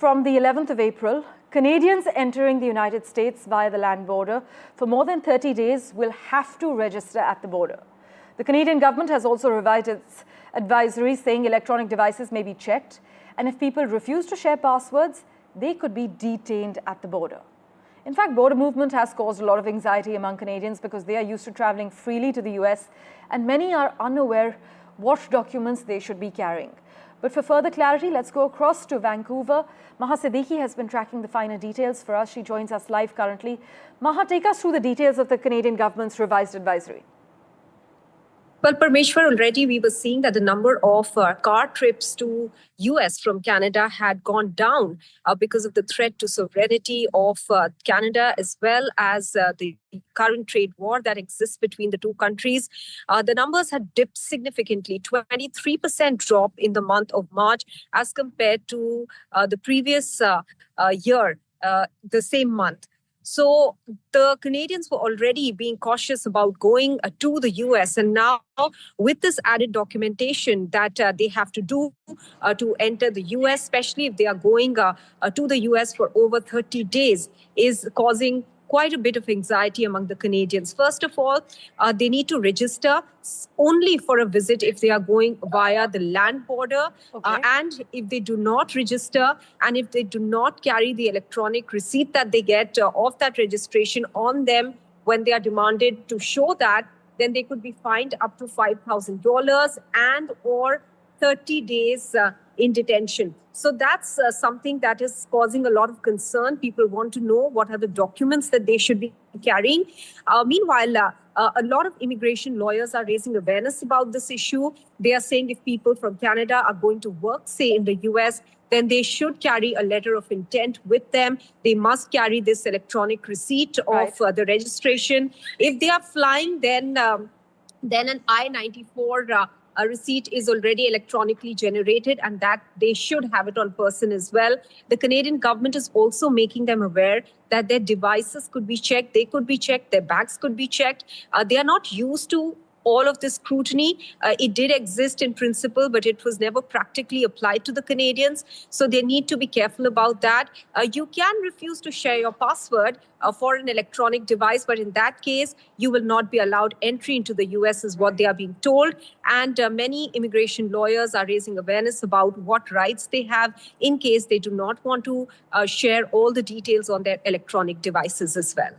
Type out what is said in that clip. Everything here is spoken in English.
from the 11th of April, Canadians entering the United States via the land border for more than 30 days will have to register at the border. The Canadian government has also revised its advisory saying electronic devices may be checked, and if people refuse to share passwords, they could be detained at the border. In fact, border movement has caused a lot of anxiety among Canadians because they are used to traveling freely to the US, and many are unaware what documents they should be carrying. But for further clarity, let's go across to Vancouver. Maha Siddiqui has been tracking the finer details for us. She joins us live currently. Maha, take us through the details of the Canadian government's revised advisory. Well, Parmeshwar, already we were seeing that the number of car trips to US from Canada had gone down because of the threat to sovereignty of Canada, as well as the current trade war that exists between the two countries. The numbers had dipped significantly, 23% drop in the month of March as compared to the previous year, the same month. So the Canadians were already being cautious about going to the US. And now with this added documentation that they have to do to enter the US, especially if they are going to the US for over 30 days, is causing quite a bit of anxiety among the Canadians. First of all, they need to register only for a visit if they are going via the land border. Okay. And if they do not register and if they do not carry the electronic receipt that they get of that registration on them when they are demanded to show that, then they could be fined up to $5,000 and or 30 days in detention. So that's something that is causing a lot of concern. People want to know what are the documents that they should be carrying. Meanwhile, a lot of immigration lawyers are raising awareness about this issue. They are saying if people from Canada are going to work, say, in the US, then they should carry a letter of intent with them. They must carry this electronic receipt of the registration. If they are flying, then an I-94 a receipt is already electronically generated, and that they should have it on person as well. The Canadian government is also making them aware that their devices could be checked, they could be checked, their bags could be checked. They are not used to all of this scrutiny. It did exist in principle, but it was never practically applied to the Canadians. So they need to be careful about that. You can refuse to share your password for an electronic device, but in that case, you will not be allowed entry into the US is what they are being told. And many immigration lawyers are raising awareness about what rights they have in case they do not want to share all the details on their electronic devices as well.